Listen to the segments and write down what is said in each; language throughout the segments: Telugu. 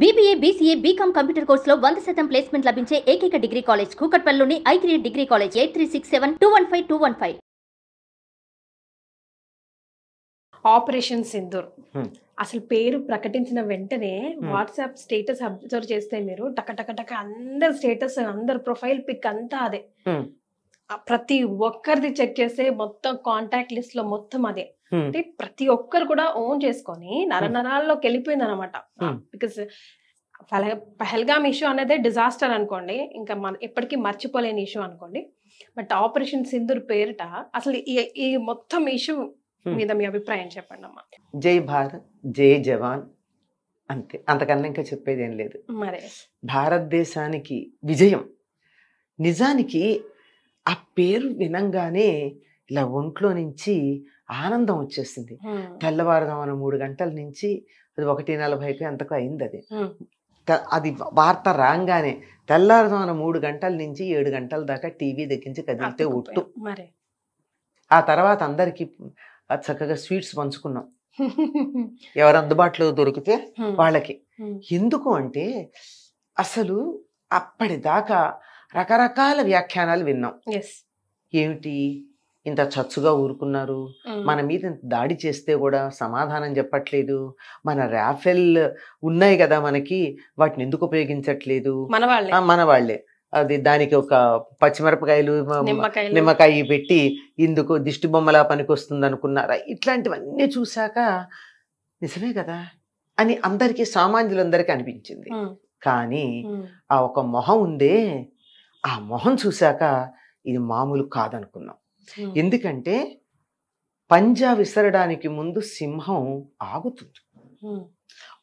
BBA, BCA, BCom కంప్యూటర్ కోర్సులో 100% ప్లేస్మెంట్ లభించే ఏకైక డిగ్రీ కాలేజ్ కూకట్పల్లిలోని i3 degree college 8367215215. Operation Sindoor అసలు పేరు ప్రకటించిన వెంటనే వాట్సాప్ స్టేటస్ అబ్జర్వ్ చేస్తే మీరు టక టక టక అందరి స్టేటస్ అందరి ప్రొఫైల్ పిక్ అంతా అదే. ప్రతి ఒక్కరిది చెక్ చేస్తే మొత్తం కాంటాక్ట్ లిస్ట్ లో మొత్తం అదే. అంటే ప్రతి ఒక్కరు కూడా ఓన్ చేసుకొని నరనరాల్లోకి వెళ్ళిపోయింది అనమాట. బికాస్ పహల్గామ్ ఇష్యూ అనేది డిజాస్టర్ అనుకోండి, ఇంకా ఎప్పటికీ మర్చిపోలేని ఇష్యూ అనుకోండి. బట్ ఆపరేషన్ సింధూర్ పేరిట అసలు ఈ మొత్తం ఇష్యూ మీద మీ అభిప్రాయం చెప్పండి అమ్మా. జై భారత్, జై జవాన్, అంతే, అంతకన్నా ఇంకా చెప్పేది ఏం లేదు. మరే భారతదేశానికి విజయం. నిజానికి ఆ పేరు వినంగానే ఇలా ఒంట్లో నుంచి ఆనందం వచ్చేసింది. తెల్లవారుదామన 3 గంటల నుంచి అది 1:40కి ఎంతకు అయింది. అది వార్త రాగానే తెల్లారుదామన 3 గంటల నుంచి 7 గంటల దాకా టీవీ దగ్గరించి కదిలితే ఒట్టు. ఆ తర్వాత అందరికి చక్కగా స్వీట్స్ పంచుకున్నాం, ఎవరు అందుబాటులో దొరికితే వాళ్ళకి. ఎందుకు అంటే అసలు అప్పటిదాకా రకరకాల వ్యాఖ్యానాలు విన్నాం. ఏమిటి ఇంత చచ్చుగా ఊరుకున్నారు, మన మీద దాడి చేస్తే కూడా సమాధానం చెప్పట్లేదు, మన రాఫెల్ ఉన్నాయి కదా మనకి, వాటిని ఎందుకు ఉపయోగించట్లేదు, మన వాళ్ళే అది దానికి ఒక పచ్చిమిరపకాయలు నిమ్మకాయ పెట్టి ఇందుకు దిష్టి బొమ్మలా పనికొస్తుంది అనుకున్నారా. ఇట్లాంటివన్నీ చూశాక నిజమే కదా అని అందరికీ, సామాన్యులందరికీ అనిపించింది. కానీ ఆ ఒక మొహం ఉందే, ఆ మొహం చూశాక ఇది మామూలు కాదనుకున్నాం. ఎందుకంటే పంజా విసరడానికి ముందు సింహం ఆగుతుంది,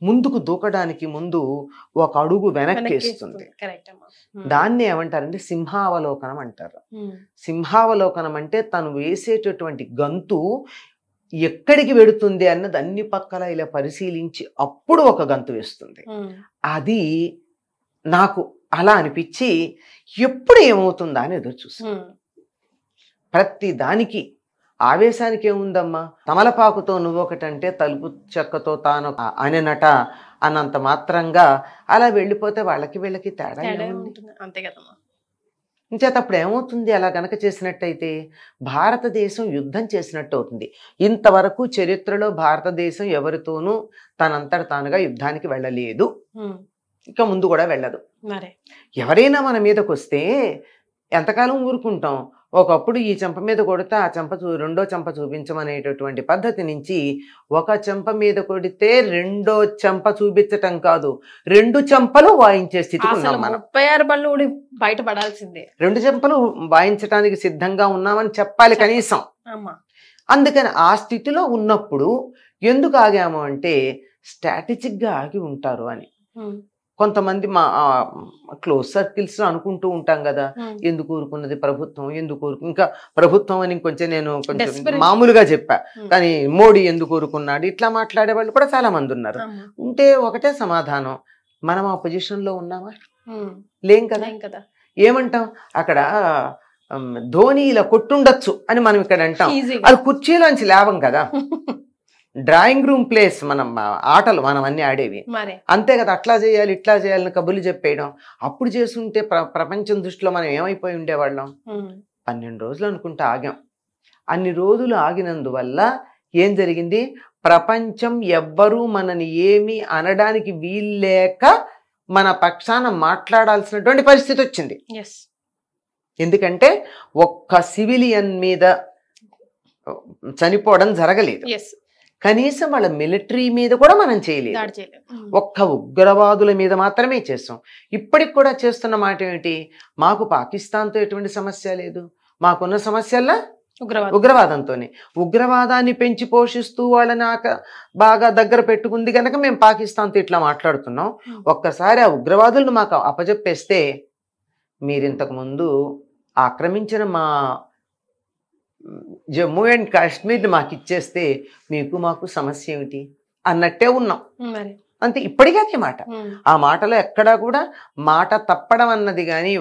ముందుకు దూకడానికి ముందు ఒక అడుగు వెనక్కేస్తుంది. దాన్ని ఏమంటారంటే సింహావలోకనం అంటారు. సింహావలోకనం అంటే తను వేసేటటువంటి గంతు ఎక్కడికి వెడుతుంది అన్నది అన్ని పక్కల ఇలా పరిశీలించి అప్పుడు ఒక గంతు వేస్తుంది. అది నాకు అలా అనిపించి ఎప్పుడు ఏమవుతుందా అని ఎదురు చూస్తాను. ప్రతి దానికి ఆవేశానికి ఏముందమ్మా, తమలపాకుతో నువ్వొకటంటే తలుపు చెక్కతో తాను అననట అన్నంత మాత్రంగా అలా వెళ్ళిపోతే వాళ్ళకి వీళ్ళకి తేడా అంతే కదమ్మా. ఇంచేత అప్పుడు ఏమవుతుంది, అలా గనక చేసినట్టయితే భారతదేశం యుద్ధం చేసినట్టు అవుతుంది. ఇంతవరకు చరిత్రలో భారతదేశం ఎవరితోనూ తనంతట తానుగా యుద్ధానికి వెళ్ళలేదు, ఇక ముందు కూడా వెళ్ళదు. ఎవరైనా మన మీదకి వస్తే ఎంతకాలం ఊరుకుంటాం. ఒకప్పుడు ఈ చెంప మీద కొడితే ఆ చెంప రెండో చెంప చూపించమనేటటువంటి పద్ధతి నుంచి ఒక చెంప మీద కొడితే రెండో చెంప చూపించటం కాదు, 2 చెంపలు వాయించే స్థితికి ఉన్నాం మనం. 36 బళ్ళు బయటపడాల్సిందే. 2 చెంపలు వాయించడానికి సిద్ధంగా ఉన్నామని చెప్పాలి కనీసం. అందుకని ఆ స్థితిలో ఉన్నప్పుడు ఎందుకు ఆగాము అంటే స్ట్రాటజిక్గా ఆగి ఉంటారు అని కొంతమంది మా క్లోజ్ సర్కిల్స్ లో అనుకుంటూ ఉంటాం కదా, ఎందుకు ఊరుకున్నది ప్రభుత్వం, ఎందుకు ఇంకా ప్రభుత్వం అని నేను కొంచెం మామూలుగా చెప్పా, కానీ మోడీ ఎందుకు ఊరుకున్నాడు, ఇట్లా మాట్లాడే వాళ్ళు కూడా చాలా మంది ఉన్నారు. ఉంటే ఒకటే సమాధానం, మనం ఆ పొజిషన్ లో ఉన్నామా, లేం కదా. ఏమంటాం, అక్కడ ధోని ఇలా కొట్టుండొచ్చు అని మనం ఇక్కడ అంటాం, అది కుర్చీలోంచి లేవం కదా. డ్రాయింగ్ రూమ్ ప్లేస్ మనం ఆటలు మనం అన్ని ఆడేవి అంతే కదా, అట్లా చేయాలి ఇట్లా చేయాలని కబుర్లు చెప్పేయడం. అప్పుడు చేస్తుంటే ప్రపంచం దృష్టిలో మనం ఏమైపోయి ఉండేవాళ్ళం. 12 రోజులు అనుకుంటా ఆగాం. అన్ని రోజులు ఆగినందువల్ల ఏం జరిగింది, ప్రపంచం ఎవ్వరూ మనని ఏమీ అనడానికి వీల్లేక మన పక్షాన మాట్లాడాల్సినటువంటి పరిస్థితి వచ్చింది. ఎందుకంటే ఒక్క సివిలియన్ మీద చనిపోవడం జరగలేదు, కనీసం వాళ్ళ మిలిటరీ మీద కూడా మనం చేయలేదు, ఒక్క ఉగ్రవాదుల మీద మాత్రమే చేస్తాం. ఇప్పటికి కూడా చేస్తున్న మాట ఏమిటి, మాకు పాకిస్తాన్తో ఎటువంటి సమస్య లేదు, మాకున్న సమస్యల్లా ఉగ్రవాదంతోనే. ఉగ్రవాదాన్ని పెంచి పోషిస్తూ వాళ్ళని బాగా దగ్గర పెట్టుకుంది కనుక మేము పాకిస్తాన్తో ఇట్లా మాట్లాడుతున్నాం. ఒక్కసారి ఆ ఉగ్రవాదులను మాకు అప్పజెప్పేస్తే, మీరింతకు ముందు ఆక్రమించిన మా జమ్మూ అండ్ కాశ్మీర్ని మాకు ఇచ్చేస్తే మీకు మాకు సమస్య ఏమిటి అన్నట్టే ఉన్నాం. అంతే, ఇప్పటికీ అదే మాట. ఆ మాటలో ఎక్కడా కూడా మాట తప్పడం అన్నది కానీ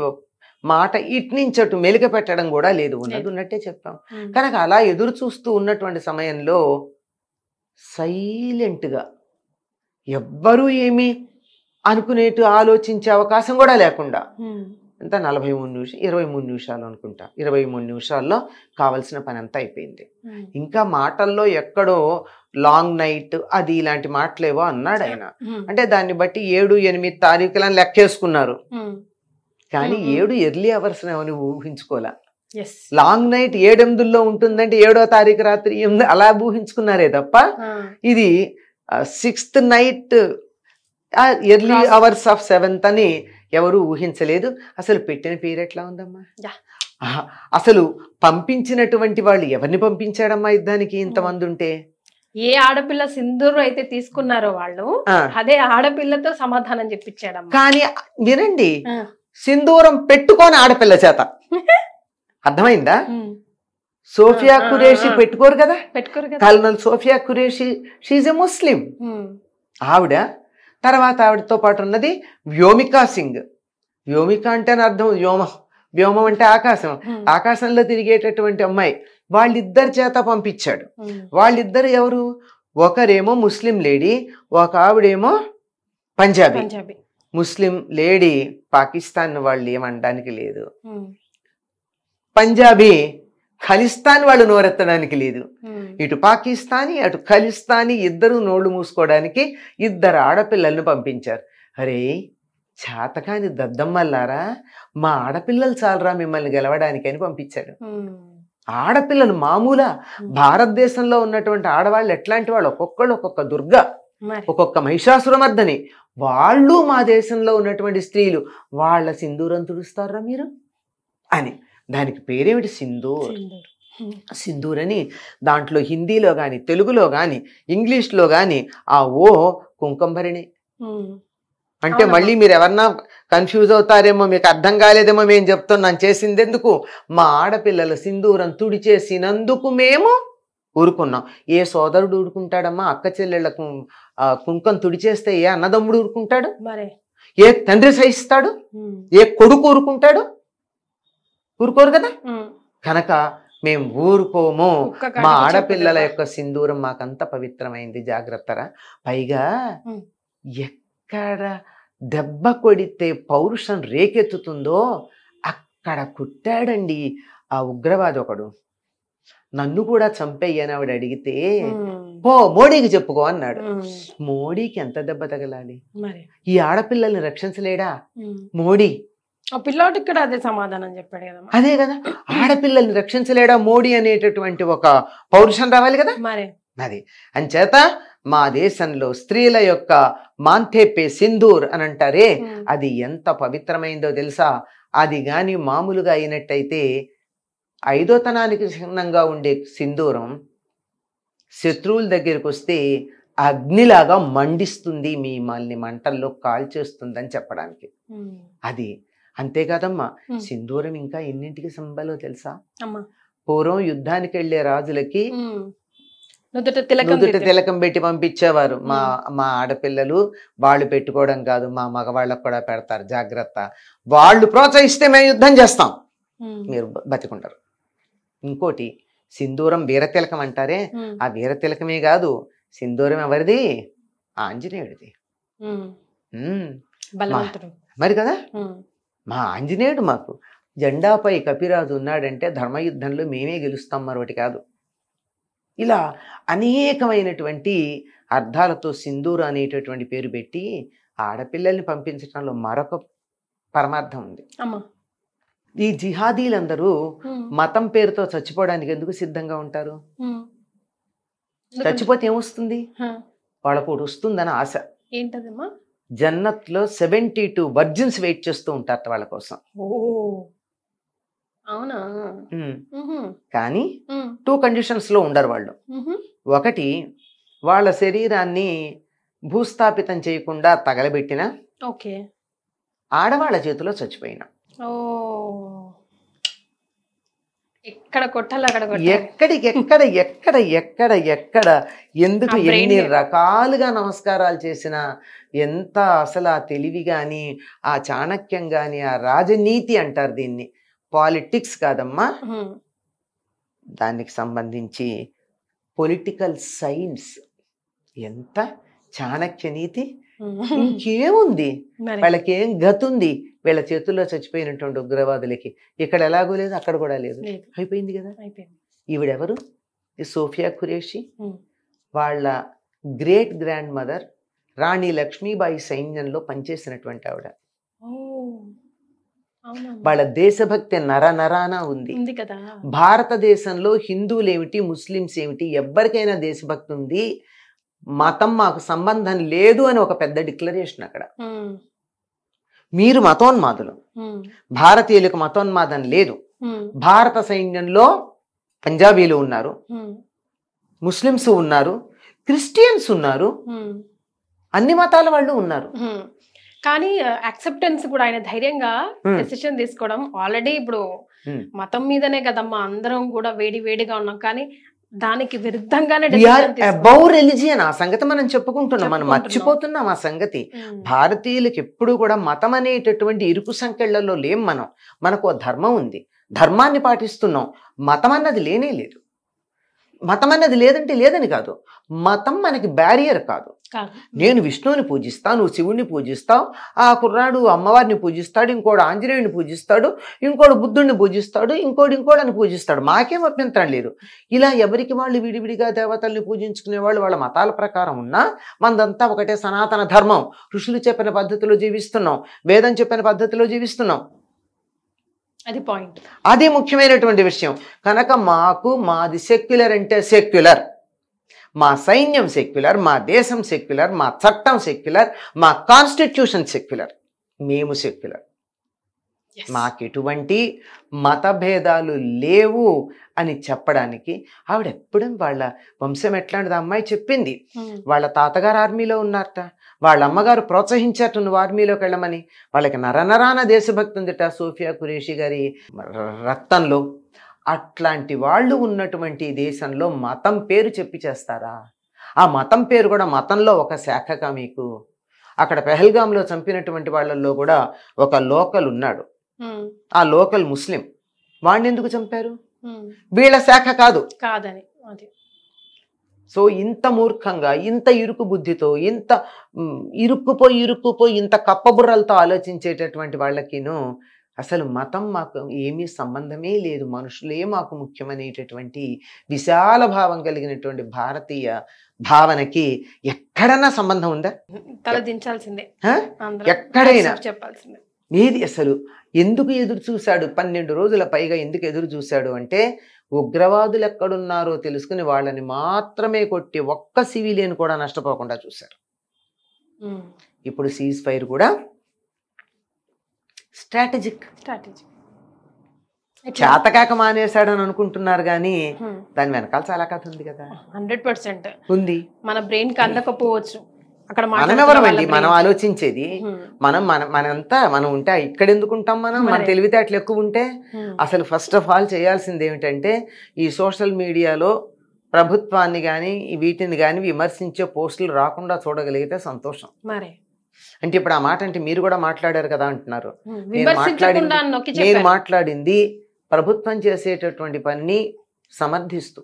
మాట ఇటు నుంచి అటు మెలిక పెట్టడం కూడా లేదు, ఉన్నది ఉన్నట్టే చెప్పాం. కనుక అలా ఎదురు చూస్తూ ఉన్నటువంటి సమయంలో సైలెంట్గా ఎవ్వరూ ఏమీ అనుకునేటు ఆలోచించే అవకాశం కూడా లేకుండా ఎంత 23 నిమిషాలు 23 నిమిషాలు అనుకుంటా 23 నిమిషాల్లో కావలసిన పని అంతా అయిపోయింది. ఇంకా మాటల్లో ఎక్కడో లాంగ్ నైట్ అది ఇలాంటి మాటలేవో అన్నాడు ఆయన. అంటే దాన్ని బట్టి 7-8 తారీఖులను లెక్కేసుకున్నారు. కానీ 7 ఎర్లీ అవర్స్ అని ఊహించుకోలే. లాంగ్ నైట్ 7-8లో ఉంటుందంటే 7వ తారీఖు రాత్రి 8 అలా ఊహించుకున్నారే తప్ప ఇది 6th night early hours of 7th అని ఎవరు ఊహించలేదు. అసలు పెట్టిన పేరు ఎట్లా ఉందమ్మా? అసలు పంపించినటువంటి వాళ్ళు ఎవరిని పంపించాడమ్మా యుద్ధానికి ఇంతమంది ఉంటే? ఏ ఆడపిల్ల సింధూరు అయితే తీసుకున్నారో వాళ్ళు అదే ఆడపిల్లతో సమాధానం చెప్పించాడమ్మా. కానీ వినండి, సింధూరం పెట్టుకోని ఆడపిల్ల చేత అర్థమైందా? సోఫియా ఖురేషి పెట్టుకోరు కదా, colonel Sofiya Qureshi, she's a Muslim ఆవిడ. తర్వాత ఆవిడతో పాటు ఉన్నది వ్యోమికా సింగ్. వ్యోమిక అంటే అర్థం వ్యోమం అంటే ఆకాశం, ఆకాశంలో తిరిగేటటువంటి అమ్మాయి. వాళ్ళిద్దరి చేత పంపించాడు. వాళ్ళిద్దరు ఎవరు? ఒకరేమో ముస్లిం లేడీ, ఒక ఆవిడేమో పంజాబీ. ముస్లిం లేడీ పాకిస్తాన్ వాళ్ళు ఏమనడానికి లేదు, పంజాబీ ఖలిస్తాన్ వాళ్ళు నోరెత్తడానికి లేదు. ఇటు పాకిస్తానీ అటు ఖలిస్తానీ ఇద్దరు నోళ్లు మూసుకోవడానికి 2 ఆడపిల్లలను పంపించారు. అరే చేతకాని దద్దమ్మల్లారా, మా ఆడపిల్లలు చాలరా మిమ్మల్ని గెలవడానికి అని పంపించాడు. ఆడపిల్లలు మామూలా? భారతదేశంలో ఉన్నటువంటి ఆడవాళ్ళు ఎట్లాంటి వాళ్ళు? ఒక్కొక్కళ్ళు ఒక్కొక్క దుర్గ, ఒక్కొక్క మహిషాసురమర్దని. వాళ్ళు మా దేశంలో ఉన్నటువంటి స్త్రీలు, వాళ్ళ సింధూరం తుడుస్తారా మీరు అని. దానికి పేరేమిటి? సింధూర్. సింధూర్ అని దాంట్లో హిందీలో కానీ తెలుగులో కానీ ఇంగ్లీష్లో కానీ ఆ ఓ కుంకంభరిణి అంటే మళ్ళీ మీరు ఎవరన్నా కన్ఫ్యూజ్ అవుతారేమో, మీకు అర్థం కాలేదేమో మేము చెప్తున్నాం. చేసింది ఎందుకు? మా ఆడపిల్లల సింధూరం తుడిచేసినందుకు మేము ఊరుకున్నాం. ఏ సోదరుడు ఊరుకుంటాడమ్మా? అక్క చెల్లెళ్లకు కుంకం తుడిచేస్తే ఏ అన్నదమ్ముడు ఊరుకుంటాడు? ఏ తండ్రి సహిస్తాడు? ఏ కొడుకు ఊరుకుంటాడు? ఊరుకోరు కదా. కనుక మేము ఊరుకోము. మా ఆడపిల్లల యొక్క సింధూరం మాకంత పవిత్రమైంది, జాగ్రత్తరా. పైగా ఎక్కడ దెబ్బ కొడితే పౌరుషం రేకెత్తుతుందో అక్కడ కుట్టాడండి ఆ ఉగ్రవాది ఒకడు. నన్ను కూడా చంపేయని ఆవిడ అడిగితే పో మోడీకి చెప్పుకో అన్నాడు. మోడీకి ఎంత దెబ్బ తగలాలి? ఈ ఆడపిల్లల్ని రక్షించలేడా మోడీ? పిల్లోడికి కూడా అదే సమాధానం చెప్పాడు కదా. అదే కదా, ఆడపిల్లల్ని రక్షించలేడా మోడీ అనేటటువంటి ఒక పౌరుషం రావాలి కదా. అది అంచేత మా దేశంలో స్త్రీల యొక్క మాంథేపే సింధూర్ అని అంటారే, అది ఎంత పవిత్రమైందో తెలుసా? అది గాని మామూలుగా అయినట్టయితే 5వ తనానికి చిహ్నంగా ఉండే సింధూరం శత్రువుల దగ్గరికి వస్తే అగ్నిలాగా మండిస్తుంది, మిమ్మల్ని మంటల్లో కాల్చేస్తుందని చెప్పడానికి. అది అంతేకాదమ్మా, సింధూరం ఇంకా ఎన్నింటికి సంబలో తెలుసా? పూర్వం యుద్ధానికి వెళ్లే రాజులకి నుదుట తిలకం పెట్టి పంపించేవారు. మా ఆడపిల్లలు వాళ్ళు పెట్టుకోవడం కాదు, మా మగవాళ్ళకు కూడా పెడతారు, జాగ్రత్త. వాళ్ళు ప్రోత్సహిస్తే మేము యుద్ధం చేస్తాం, మీరు బతికుంటారు. ఇంకోటి సింధూరం వీరతిలకం అంటారే, ఆ వీరతిలకమే కాదు, సింధూరం ఎవరిది? ఆంజనేయుడిది. మరి కదా, మా ఆంజనేయుడు మాకు జెండాపై కపిరాజు ఉన్నాడంటే ధర్మయుద్ధంలో మేమే గెలుస్తాం, మరొకటి కాదు. ఇలా అనేకమైనటువంటి అర్థాలతో సింధూరు అనేటటువంటి పేరు పెట్టి ఆడపిల్లల్ని పంపించడంలో మరొక పరమార్థం ఉంది. ఈ జిహాదీలందరూ మతం పేరుతో చచ్చిపోవడానికి ఎందుకు సిద్ధంగా ఉంటారు? చచ్చిపోతే ఏమొస్తుంది? వాళ్ళకు ఒకటి వస్తుందని ఆశ. ఏంటదమ్మా? జన్నత్లో 72 వర్జిన్స్ వెయిట్ చేస్తూ ఉంటారు వాళ్ళ కోసం. అవునా? కానీ 2 కండిషన్స్ లో ఉండరు వాళ్ళు. ఒకటి, వాళ్ళ శరీరాన్ని భూస్థాపితం చేయకుండా తగలబెట్టిన, ఆడవాళ్ళ చేతిలో చచ్చిపోయినా. ఎక్కడ కొట్టాలి అక్కడ ఎక్కడ ఎందుకు ఎన్ని రకాలుగా నమస్కారాలు చేసినా, ఎంత అసలు ఆ తెలివి గాని, ఆ చాణక్యం గాని, ఆ రాజనీతి అంటారు దీన్ని, పాలిటిక్స్ కాదమ్మా, దానికి సంబంధించి పొలిటికల్ సైన్స్, ఎంత చాణక్య నీతి, ఇంకేముంది, మరి వాళ్ళకి ఏం గతుంది, వీళ్ళ చేతుల్లో చచ్చిపోయినటువంటి ఉగ్రవాదులకి. ఇక్కడ ఎలాగో లేదు, అక్కడ కూడా లేదు, లేదు. అయిపోయింది కదా. అయిపోయింది. ఈవిడెవరు? ఈ సోఫియా ఖురేషి. ఉమ్. వాళ్ళ గ్రేట్ గ్రాండ్ మదర్ రాణి లక్ష్మీబాయి సైన్యంలో పనిచేసినటువంటి ఆవిడ. ఓ, అవునా? వాళ్ళ దేశభక్తి నర నరాన ఉంది. ఉంది కదా. భారతదేశంలో హిందువులు ఏమిటి, ముస్లిమ్స్ ఏమిటి, ఎవ్వరికైనా దేశభక్తి ఉంది, మతం మాకు సంబంధం లేదు అని ఒక పెద్ద డిక్లరేషన్ అక్కడ. ఉమ్. మీరు మతోన్మాదులు, ఉమ్. భారతీయులకు మతోన్మాదం లేదు. ఉమ్. భారత సైన్యంలో పంజాబీలు ఉన్నారు, ఉమ్. ముస్లిమ్స్ ఉన్నారు, క్రిస్టియన్స్ ఉన్నారు, ఉమ్. అన్ని మతాల వాళ్ళు ఉన్నారు. ఉమ్. కానీ యాక్సెప్టెన్స్ కూడా ఆయన ధైర్యంగా డెసిషన్ తీసుకోవడం. ఆల్రెడీ ఇప్పుడు మతం మీదనే కదమ్మా అందరం కూడా వేడి వేడిగా ఉన్నాం, కానీ దానికి విరుద్ధంగానే decision తీసుకో- అబౌవ్ రిలిజియన్. ఆ సంగతి మనం చెప్పుకుంటున్నాం, మనం మర్చిపోతున్నాం ఆ సంగతి. ఉమ్. భారతీయులకు ఎప్పుడు కూడా మతం అనేటటువంటి ఇరుకు సంకెళ్లలో లేం మనం. మనకు ఓ ధర్మం ఉంది, ధర్మాన్ని పాటిస్తున్నాం. మతం అన్నది లేనే లేదు. మతం అన్నది లేదంటే లేదని కాదు, మతం మనకి బ్యారియర్ కాదు. కాదు. నేను విష్ణువుని పూజిస్తాను, నువ్వు శివుణ్ణి పూజిస్తావు, ఆ కుర్రాడు అమ్మవారిని పూజిస్తాడు, ఇంకోడు ఆంజనేయుని పూజిస్తాడు, ఇంకోడు బుద్ధుడిని పూజిస్తాడు, ఇంకోడని పూజిస్తాడు, మాకేం అభ్యంతరం లేదు. ఇలా ఎవరికి వాళ్ళు విడివిడిగా దేవతల్ని పూజించుకునే వాళ్ళు వాళ్ళ మతాల ప్రకారం ఉన్నా మనదంతా ఒకటే సనాతన ధర్మం. ఋషులు చెప్పిన పద్ధతిలో జీవిస్తున్నాం, వేదం చెప్పిన పద్ధతిలో జీవిస్తున్నాం. అది పాయింట్. అది ముఖ్యమైనటువంటి విషయం. కనుక మాది సెక్యులర్ అంటే సెక్యులర్, మా సైన్యం సెక్యులర్, మా దేశం సెక్యులర్, మా చట్టం సెక్యులర్, మా కాన్స్టిట్యూషన్ సెక్యులర్, మేము సెక్యులర్. మాకెటువంటి మతభేదాలు లేవు అని చెప్పడానికి ఆవిడ ఎప్పుడు వాళ్ళ వంశం ఎట్లాంటిది అమ్మాయి చెప్పింది. వాళ్ళ తాతగారు ఆర్మీలో ఉన్నారట, వాళ్ళ అమ్మగారు ప్రోత్సహించారట నువ్వు ఆర్మీలోకి వెళ్ళమని. వాళ్ళకి నరనరాన దేశభక్తి ఉందిట సోఫియా ఖురేషి గారి రక్తంలో. అట్లాంటి వాళ్ళు ఉన్నటువంటి దేశంలో మతం పేరు చెప్పి చేస్తారా? ఆ మతం పేరు కూడా మతంలో ఒక శాఖగా మీకు. అక్కడ పెహల్గాంలో చంపినటువంటి వాళ్ళల్లో కూడా ఒక లోకల్ ఉన్నాడు, ఆ లోకల్ ముస్లిం. వాడిని ఎందుకు చంపారు? వీళ్ళ శాఖ కాదు కాదని. అది సో ఇంత మూర్ఖంగా, ఇంత ఇరుకు బుద్ధితో, ఇంత ఇరుక్కుపోయి ఇంత కప్పబుర్రలతో ఆలోచించేటటువంటి వాళ్ళకిను అసలు మతం మాకు ఏమీ సంబంధమే లేదు, మనుషులే మాకు ముఖ్యమనేటటువంటి విశాల భావం కలిగినటువంటి భారతీయ భావనకి ఎక్కడన్నా సంబంధం ఉందా? తల దించాల్సిందే, ఎక్కడైనా చెప్పాల్సిందే. ఏది అసలు ఎందుకు ఎదురు చూశాడు? 12 రోజుల పైగా ఎందుకు ఎదురు చూశాడు అంటే ఉగ్రవాదులు ఎక్కడున్నారో తెలుసుకుని వాళ్ళని మాత్రమే కొట్టి ఒక్క సివిలియన్ కూడా నష్టపోకుండా చూశారు. ఇప్పుడు సీజ్ ఫైర్ కూడా స్ట్రాటజిక్. చేతకాక మానేశాడని అనుకుంటున్నారు కానీ దాని వెనకాల చాలా కథ ఉంది కదా. 100% ఉంది. మన బ్రెయిన్ కి అందకపోవచ్చు. అక్కడ మనమెవరమండి మనం ఆలోచించేది? మనంతా మనం ఉంటే ఇక్కడ ఎందుకు ఉంటాం? మన తెలివితేటలు ఎక్కువ ఉంటే. అసలు ఫస్ట్ ఆఫ్ ఆల్ చేయాల్సింది ఏమిటంటే ఈ సోషల్ మీడియాలో ప్రభుత్వాన్ని కానీ వీటిని కానీ విమర్శించే పోస్టులు రాకుండా చూడగలిగితే సంతోషం. అంటే ఇప్పుడు ఆ మాట అంటే మీరు కూడా మాట్లాడారు కదా అంటున్నారు. నేను మాట్లాడింది ప్రభుత్వం చేసేటటువంటి పనిని సమర్థిస్తూ,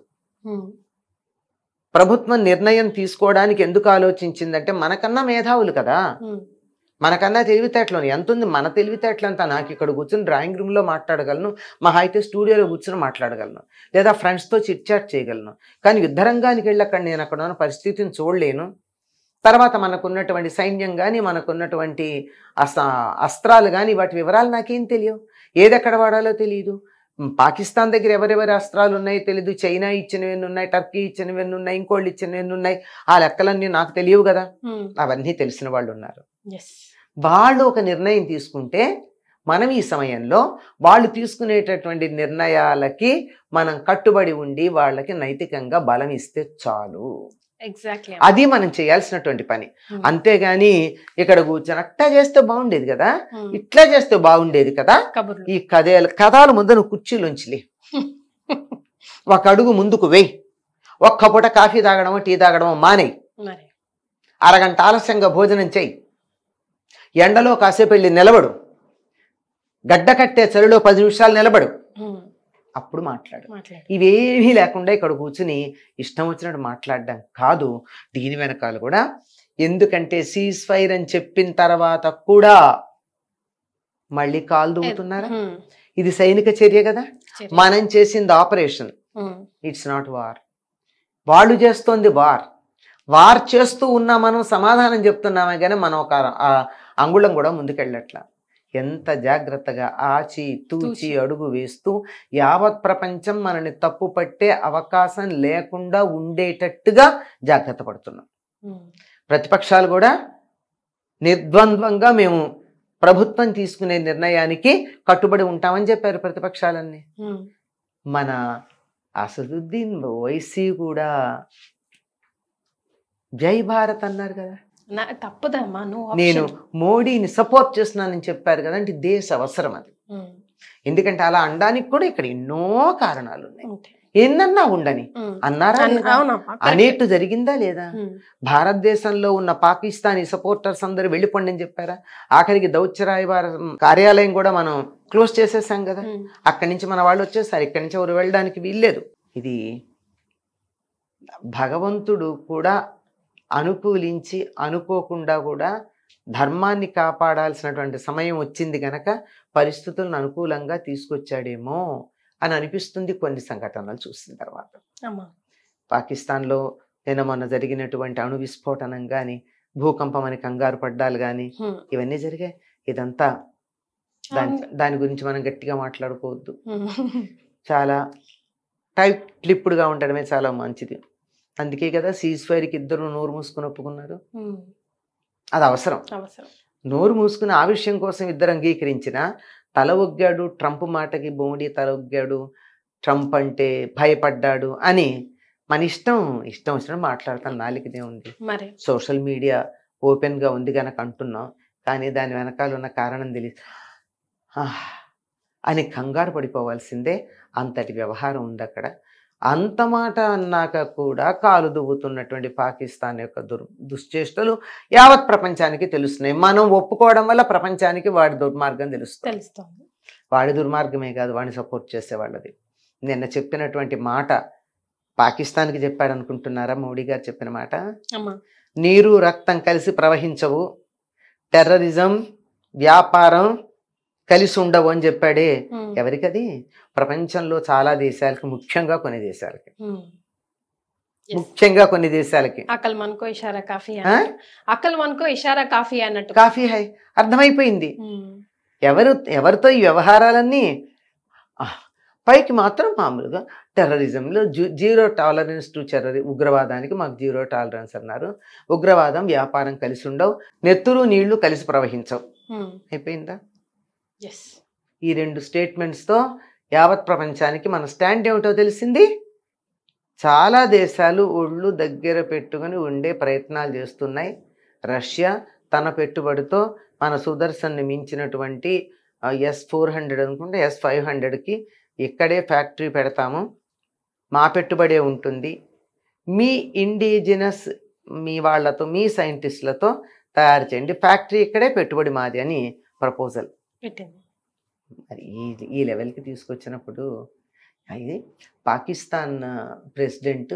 ప్రభుత్వం నిర్ణయం తీసుకోవడానికి ఎందుకు ఆలోచించిందంటే మనకన్నా మేధావులు కదా, మనకన్నా తెలివితేటలు ఎంత ఉంది. మన తెలివితేటలంతా నాకు ఇక్కడ కూర్చొని డ్రాయింగ్ రూమ్లో మాట్లాడగలను, మహా అయితే స్టూడియోలో కూర్చొని మాట్లాడగలను, లేదా ఫ్రెండ్స్తో చిట్ చాట్ చేయగలను. కానీ యుద్ధరంగానికి వెళ్ళి అక్కడ నేను అక్కడ ఉన్న పరిస్థితిని చూడలేను. తర్వాత మనకున్నటువంటి సైన్యం కానీ మనకున్నటువంటి అస్త్రాలు కానీ వాటి వివరాలు నాకేం తెలియవు, ఏది ఎక్కడ వాడాలో తెలియదు. పాకిస్తాన్ దగ్గర ఎవరెవరి అస్త్రాలు ఉన్నాయో తెలీదు, చైనా ఇచ్చినవన్నీ ఉన్నాయి, టర్కీ ఇచ్చినవన్నీ ఉన్నాయి, ఇంకోళ్ళు ఇచ్చినవన్నీ ఉన్నాయి. ఆ లెక్కలన్నీ నాకు తెలియవు కదా. అవన్నీ తెలిసిన వాళ్ళు ఉన్నారు. వాళ్ళు ఒక నిర్ణయం తీసుకుంటే మనం ఈ సమయంలో వాళ్ళు తీసుకునేటటువంటి నిర్ణయాలకి మనం కట్టుబడి ఉండి వాళ్ళకి నైతికంగా బలం ఇస్తే చాలు. అది మనం చేయాల్సినటువంటి పని. అంతేగాని ఇక్కడ కూర్చొని అట్టా చేస్తే బాగుండేది కదా, ఇట్లా చేస్తే బాగుండేది కదా, ఈ కథలు ముందు నువ్వు కుర్చీలోంచిలే, ఒక అడుగు ముందుకు వేయి, ఒక్క పూట కాఫీ తాగడమో టీ తాగడమో మానేయి, అరగంట ఆలస్యంగా భోజనం చెయ్యి, ఎండలో కాసేపు వెళ్ళి నిలబడు, గడ్డ కట్టే చలిలో 10 నిమిషాలు నిలబడు, అప్పుడు మాట్లాడు. ఇవేమీ లేకుండా ఇక్కడ కూర్చుని ఇష్టం వచ్చినట్టు మాట్లాడడం కాదు. దీని వెనకాల కూడా ఎందుకంటే సీజ్ ఫైర్ అని చెప్పిన తర్వాత కూడా మళ్ళీ కాలు దువ్వుతున్నారా? ఇది సైనిక చర్య కదా. మనం చేసింది ఆపరేషన్, ఇట్స్ నాట్ వార్. వాళ్ళు చేస్తోంది వార్ చేస్తూ ఉన్నా మనం సమాధానం చెప్తున్నామే కానీ మనం ఒక అంగుళం కూడా ముందుకెళ్ళట్లా. ఎంత జాగ్రత్తగా ఆచి తూచి అడుగు వేస్తూ యావత్ ప్రపంచం మనని తప్పు పట్టే అవకాశం లేకుండా ఉండేటట్టుగా జాగ్రత్త పడుతున్నాం. ప్రతిపక్షాలు కూడా నిర్ద్వంద్వంగా మేము ప్రభుత్వం తీసుకునే నిర్ణయానికి కట్టుబడి ఉంటామని చెప్పారు ప్రతిపక్షాలన్నీ. మన అసదుద్దీన్ ఓవైసీ కూడా జై భారత్ అన్నారు కదా. తప్పదమ్మా, నేను మోడీని సపోర్ట్ చేస్తున్నానని చెప్పారు కదా. అంటే దేశ అవసరం అది. ఎందుకంటే అలా అనడానికి కూడా ఇక్కడ ఎన్నో కారణాలు ఉన్నాయి. ఎన్నన్నా ఉండని అన్నారా? అనేట్టు జరిగిందా లేదా? భారతదేశంలో ఉన్న పాకిస్తానీ సపోర్టర్స్ అందరూ వెళ్ళిపోండి అని చెప్పారా? ఆఖరికి దౌత్యరాయబార కార్యాలయం కూడా మనం క్లోజ్ చేసేసాం కదా. అక్కడి నుంచి మన వాళ్ళు వచ్చేసారు. ఇక్కడి నుంచి ఎవరు వెళ్ళడానికి వీల్లేదు. ఇది భగవంతుడు కూడా అనుకూలించి అనుకోకుండా కూడా ధర్మాన్ని కాపాడాల్సినటువంటి సమయం వచ్చింది గనక పరిస్థితులను అనుకూలంగా తీసుకొచ్చాడేమో అని అనిపిస్తుంది కొన్ని సంఘటనలు చూసిన తర్వాత. పాకిస్తాన్లో నిన్న మొన్న జరిగినటువంటి అణు విస్ఫోటనం కానీ, భూకంపం అని కంగారు పడ్డాలు కానీ ఇవన్నీ జరిగాయి. ఇదంతా దాని గురించి మనం గట్టిగా మాట్లాడుకోవద్దు. చాలా టైట్ లిప్డ్గా ఉండడమే చాలా మంచిది. అందుకే కదా సీజ్ ఫైర్కి ఇద్దరు నోరు మూసుకుని ఒప్పుకున్నారు. అది అవసరం. నోరు మూసుకుని ఆ విషయం కోసం ఇద్దరు అంగీకరించిన తల ఒగ్గాడు. ట్రంప్ మాటకి మోడీ తల ఒగ్గాడు. ట్రంప్ అంటే భయపడ్డాడు అని మన ఇష్టం వచ్చినట్టు మాట్లాడతాను. నాలుగుదే ఉంది. సోషల్ మీడియా ఓపెన్గా ఉంది కనుక అంటున్నాం. కానీ దాని వెనకాల ఉన్న కారణం తెలియదు అని కంగారు పడిపోవాల్సిందే. అంతటి వ్యవహారం ఉంది అక్కడ. అంత మాట అన్నాక కూడా కాలు దువ్వుతున్నటువంటి పాకిస్తాన్ యొక్క దుశ్చేష్టలు యావత్ ప్రపంచానికి తెలుస్తున్నాయి. మనం ఒప్పుకోవడం వల్ల ప్రపంచానికి వాడి దుర్మార్గం తెలుస్తుంది. వాడి దుర్మార్గమే కాదు, వాడిని సపోర్ట్ చేసే వాళ్ళది. నిన్న చెప్పినటువంటి మాట పాకిస్తాన్కి చెప్పాడు అనుకుంటున్నారా? మోడీ గారు చెప్పిన మాట, నీరు రక్తం కలిసి ప్రవహించవు, టెర్రరిజం వ్యాపారం కలిసి ఉండవు అని చెప్పాడే. ఎవరికది? ప్రపంచంలో చాలా దేశాలకి, ముఖ్యంగా కొన్ని దేశాలకి కాఫీ హై అర్థమైపోయింది. ఎవరితో ఈ వ్యవహారాలన్నీ పైకి మాత్రం మామూలుగా టెర్రరిజంలో జీరో టాలరెన్స్ టు ఉగ్రవాదానికి మాకు జీరో టాలరెన్స్ అన్నారు. ఉగ్రవాదం వ్యాపారం కలిసి ఉండవు, నెత్తురు నీళ్లు కలిసి ప్రవహించవు. అయిపోయిందా? ఈ రెండు స్టేట్మెంట్స్తో యావత్ ప్రపంచానికి మన స్టాండ్ ఏమిటో తెలిసింది. చాలా దేశాలు ఒళ్ళు దగ్గర పెట్టుకుని ఉండే ప్రయత్నాలు చేస్తున్నాయి. రష్యా తన పెట్టుబడితో మన సుదర్శన్ని మించినటువంటి S-400 అనుకుంటే S-500కి ఇక్కడే ఫ్యాక్టరీ పెడతాము, మా పెట్టుబడే ఉంటుంది, మీ ఇండిజినస్ మీ వాళ్ళతో మీ సైంటిస్టులతో తయారు చేయండి, ఫ్యాక్టరీ ఇక్కడే, పెట్టుబడి మాది అని ప్రపోజల్ పెట్టింది. మరి ఈ లెవెల్కి తీసుకొచ్చినప్పుడు ఇది పాకిస్తాన్ ప్రెసిడెంట్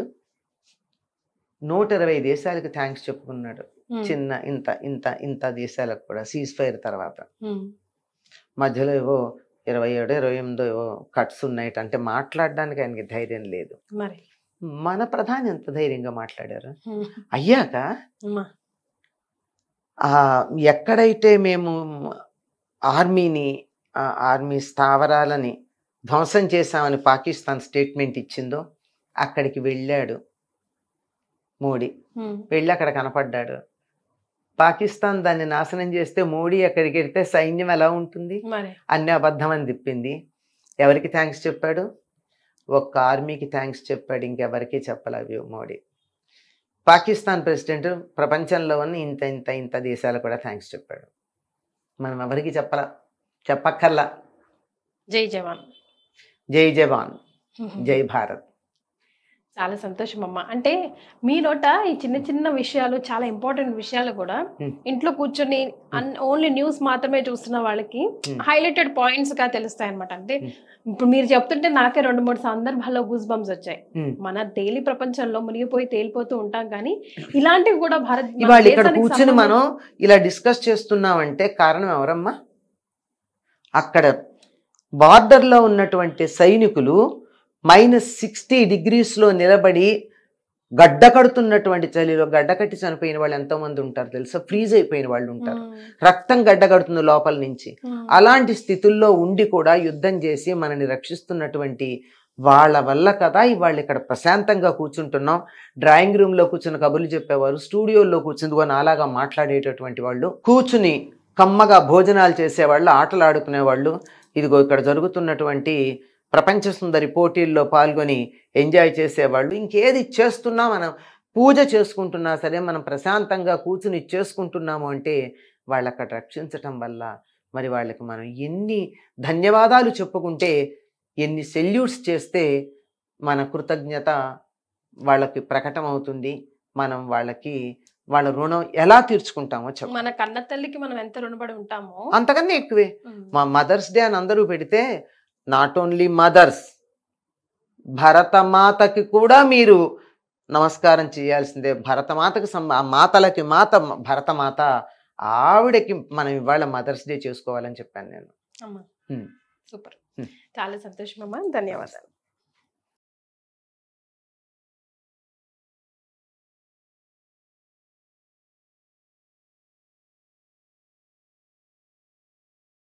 120 దేశాలకు థ్యాంక్స్ చెప్పుకున్నాడు. చిన్న ఇంత ఇంత ఇంత దేశాలకు కూడా సీజ్ ఫైర్ తర్వాత. మధ్యలో ఏవో 27, 28 ఏవో కట్స్ ఉన్నాయట. అంటే మాట్లాడడానికి ఆయనకి ధైర్యం లేదు. మన ప్రధాని ఎంత ధైర్యంగా మాట్లాడారు. అయ్యాక ఎక్కడైతే మేము ఆర్మీ స్థావరాలని ధ్వంసం చేశామని పాకిస్తాన్ స్టేట్మెంట్ ఇచ్చిందో అక్కడికి వెళ్ళాడు మోడీ. వెళ్ళి అక్కడ కనపడ్డాడు. పాకిస్తాన్ దాన్ని నాశనం చేస్తే మోడీ అక్కడికి వెళ్తే సైన్యం ఎలా ఉంటుంది? అన్ని అబద్ధం అని తిప్పింది. ఎవరికి థ్యాంక్స్ చెప్పాడు? ఒక్క ఆర్మీకి థ్యాంక్స్ చెప్పాడు, ఇంకెవరికి చెప్పలేదు మోడీ. పాకిస్తాన్ ప్రెసిడెంట్ ప్రపంచంలో ఉన్న ఇంత ఇంత ఇంత దేశాలు కూడా థ్యాంక్స్ చెప్పాడు. మనం ఎవరికి చెప్పక్కర్లా. జై జవాన్, జై భారత్. చాలా సంతోషం అమ్మ. అంటే మీ నోట ఈ చిన్న చిన్న విషయాలు, చాలా ఇంపార్టెంట్ విషయాలు కూడా ఇంట్లో కూర్చొని ఓన్లీ న్యూస్ మాత్రమే చూస్తున్న వాళ్ళకి హైలైటెడ్ పాయింట్స్ గా తెలుస్తాయి అనమాట. అంటే ఇప్పుడు మీరు చెప్తుంటే నాకే 2-3 సందర్భాల్లో గూస్ బంప్స్ వచ్చాయి. మన డైలీ ప్రపంచంలో మునిగిపోయి తేలిపోతూ ఉంటాం, కానీ ఇలాంటివి కూడా ఇవాళ ఇక్కడ కూర్చొని మనం ఇలా డిస్కస్ చేస్తున్నామంటే కారణం ఎవరమ్మా? అక్కడ బార్డర్ లో ఉన్నటువంటి సైనికులు -60 degrees నిలబడి గడ్డ కడుతున్నటువంటి చలిలో గడ్డ కట్టి చనిపోయిన వాళ్ళు ఎంతో మంది ఉంటారు తెలుసా? ఫ్రీజ్ అయిపోయిన వాళ్ళు ఉంటారు, రక్తం గడ్డ కడుతుంది లోపల నుంచి. అలాంటి స్థితుల్లో ఉండి కూడా యుద్ధం చేసి మనని రక్షిస్తున్నటువంటి వాళ్ళ వల్ల కదా ఇవాళ ఇక్కడ ప్రశాంతంగా కూర్చుంటున్నాం. డ్రాయింగ్ రూమ్ లో కూర్చుని కబుర్లు చెప్పేవారు, స్టూడియోలో కూర్చుని అలాగా మాట్లాడేటటువంటి వాళ్ళు, కూర్చుని కమ్మగా భోజనాలు చేసేవాళ్ళు, ఆటలు ఆడుకునేవాళ్ళు. ఇదిగో ఇక్కడ జరుగుతున్నటువంటి ప్రపంచ సుందరి పోటీల్లో పాల్గొని ఎంజాయ్ చేసేవాళ్ళు. ఇంకేది చేస్తున్నా, మనం పూజ చేసుకుంటున్నా సరే మనం ప్రశాంతంగా కూర్చుని చేసుకుంటున్నాము అంటే వాళ్ళు అక్కడ రక్షించటం వల్ల మరి వాళ్ళకి మనం ఎన్ని ధన్యవాదాలు చెప్పుకుంటే, ఎన్ని సెల్యూట్స్ చేస్తే మన కృతజ్ఞత వాళ్ళకి ప్రకటమవుతుంది. మనం వాళ్ళ రుణం ఎలా తీర్చుకుంటామో చెప్పు. మన కన్న తల్లికి మనం ఎంత రుణపడి ఉంటామో అంతకన్నా ఎక్కువే. మా మదర్స్ డే అని అందరూ పెడితే నాట్ ఓన్లీ మదర్స్, భరతమాతకి కూడా మీరు నమస్కారం చేయాల్సిందే. భరతమాతకి మాతలకి మాత భరతమాత, ఆవిడకి మనం ఇవాళ మదర్స్ డే చేసుకోవాలని చెప్పాను నేను. సూపర్, చాలా సంతోషం అమ్మా, ధన్యవాదాలు.